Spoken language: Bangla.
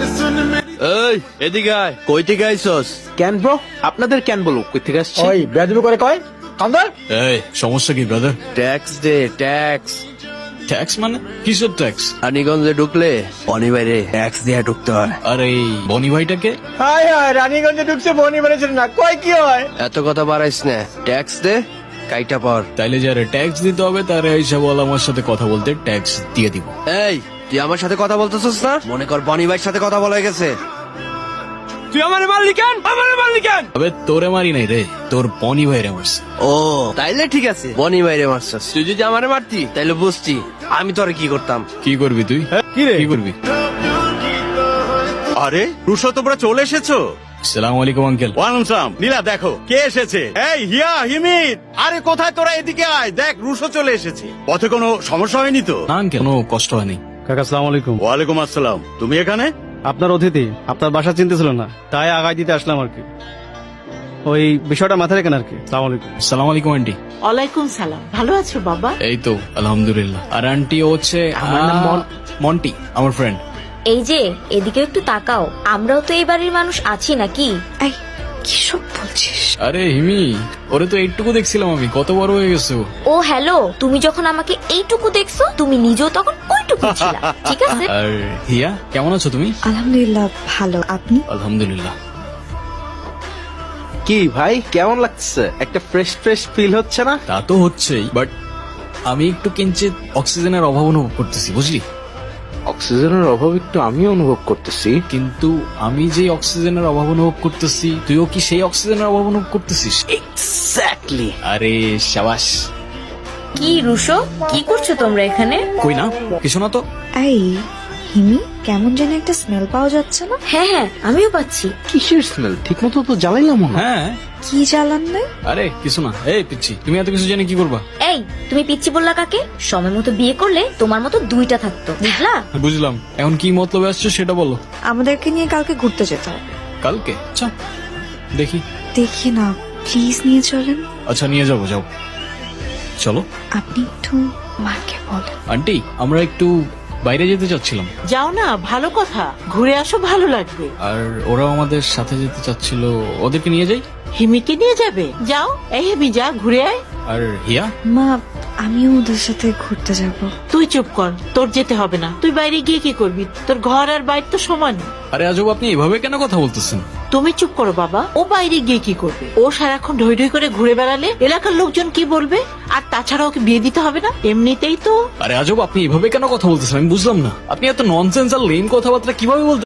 এই এদিকে আয়, কই থেকে আইছস? ক্যান ব্রো, আপনাদের ক্যান বলো কই থেকে আসছে? ওই বেয়াদবি করে কয় কান্দার। এই সমস্যা কি ব্রাদার? ট্যাক্স দে, ট্যাক্স। ট্যাক্স মানে কিসের ট্যাক্স? রানীগঞ্জে ঢুকলে অনিবারে ট্যাক্স দিয়ে ঢুকতে হয়। আর এই বনি ভাইটাকে? হাই হাই, রানীগঞ্জে ঢুকছে বনি বেড়েছিল না, কয় কি হয়? এত কথা বাড়াইস না, ট্যাক্স দে, কাইটা পর। তাইলে যারা ট্যাক্স দিতে হবে তারা হিসাব আমার সাথে কথা বলতে ট্যাক্স দিয়ে দিব। এই তুই আমার সাথে কথা বলতেছিস না? মনে কর বনি ভাইয়ের সাথে কথা বলা হয়ে গেছে। তুই আমারে মারলি কেন? আমারে মারলি কেন? তবে তোরে মারি নাই রে, তোর বনি ভাইরে মারছে। ও তাইলে ঠিক আছে, বনি ভাইরে মারছস। তুই যদি আমারে মারতি তাইলে বুঝতি আমি তোরে কি করতাম। কি করবি তুই? কি রে? কি করবি? আরে রুশো, তোমরা চলে এসেছো? সালাম আলাইকুম আঙ্কেল। ওয়ালাইকুম সালাম। নীলা দেখো কে এসেছে। এই হিয়া, হিমিত, আরে কোথায় তোরা? এদিকে আয়, দেখ রুশো চলে এসেছে। পথে কোনো সমস্যা হয়নি তো? না আঙ্কেল, কোনো কষ্ট হয়নি। কাকা আসসালামু আলাইকুম। ওয়ালাইকুম আসসালাম। তুমি এখানে? আপনার অতিথি, আপনার বাসা চিনতে ছিল না, তাই আগায় দিতে আসলাম আর কি। ওই বিষয়টা মাথায় রেখেন আর কি। আসসালামু আলাইকুম। সালাম আলাইকুম আন্টি। ওয়ালাইকুম সালাম। ভালো আছো বাবা? এই তো আলহামদুলিল্লাহ। আর আন্টি হচ্ছে আমার নাম মন্টি, আমার ফ্রেন্ড। এই যে এদিকে একটু তাকাও, আমরাও তো এই বাড়ির মানুষ আছি নাকি? এই কি সব বলছিস? আরে হিমি, ওরে তো এইটুকু দেখছিলাম আমি, কত বড় হয়ে গেছে ও। ও হ্যালো, তুমি যখন আমাকে এইটুকু দেখছো, তুমি নিজেও তখন ওইটুকু ছিলা, ঠিক আছে? আর হিয়া, কেমন আছো তুমি? আলহামদুলিল্লাহ ভালো, আপনি? আলহামদুলিল্লাহ। কি ভাই, কেমন লাগছে? একটা ফ্রেশ ফ্রেশ ফিল হচ্ছে না? তা তো হচ্ছেই, বাট আমি একটু কিঞ্চিত অক্সিজেনের অভাব অনুভব করতেছি, বুঝলি? অক্সিজেনের অভাব একটু আমিও অনুভব করতেছি। কিন্তু আমি যে অক্সিজেনের অভাব অনুভব করতেছি, তুইও কি সেই অক্সিজেনের অভাব অনুভব করতেছিস? এক্স্যাক্টলি। আরে শাবাশ। কি রুশো, কি করছো তোমরা এখানে? কই না, কিছু না তো। এই হিমি, কেমন যেন একটা স্মেল পাওয়া যাচ্ছে না? হ্যাঁ হ্যাঁ, আমিও পাচ্ছি। কিসের স্মেল? ঠিক মতো তো জ্বালাইলাম না। হ্যাঁ, কি জ্বালান দেয়? আরে কিছু না। এই পিচ্ছি, তুমি এত কিছু জেনে কি করবা? এই তুমি পিচ্ছি বললা কাকে? সময় মতো বিয়ে করলে তোমার মতো দুইটা থাকতো, বুঝলা? বুঝলাম, এখন কি মতলবে আসছো সেটা বলো। আমাদেরকে নিয়ে কালকে ঘুরতে যেতে হবে। কালকে? আচ্ছা দেখি। দেখি না, প্লিজ নিয়ে চলেন। আচ্ছা নিয়ে যাবো, যাও চলো। আপনি একটু মাকে বলেন। আন্টি, আমরা একটু বাইরে যেতে চাচ্ছিলাম। যাও না, ভালো কথা, ঘুরে আসো, ভালো লাগবে। আর ওরাও আমাদের সাথে যেতে চাচ্ছিল, ওদেরকে নিয়ে যাই। হিমিকে নিয়ে যাবে? যাও, এই হিমি যা, ঘুরে আয়। আর হিয়া? মা, আমিও ওদের সাথে ঘুরতে যাব। তুই চুপ কর, তোর যেতে হবে না। তুই বাইরে গিয়ে কি করবি? তোর ঘর আর বাইরে তো সমান। আরে আজব, আপনি এভাবে কেন কথা বলতেছেন? তুমি চুপ করো বাবা। ও বাইরে গিয়ে কি করবে? ও সারাক্ষণ ঢই ঢই করে ঘুরে বেড়ালে এলাকার লোকজন কি বলবে? আর তাছাড়া ওকে বিয়ে দিতে হবে না, এমনিতেই তো। আরে আজব, আপনি এভাবে কেন কথা বলতেছেন আমি বুঝলাম না। আপনি এত ননসেন্স আর লেম কথাবার্তা কিভাবে বলতে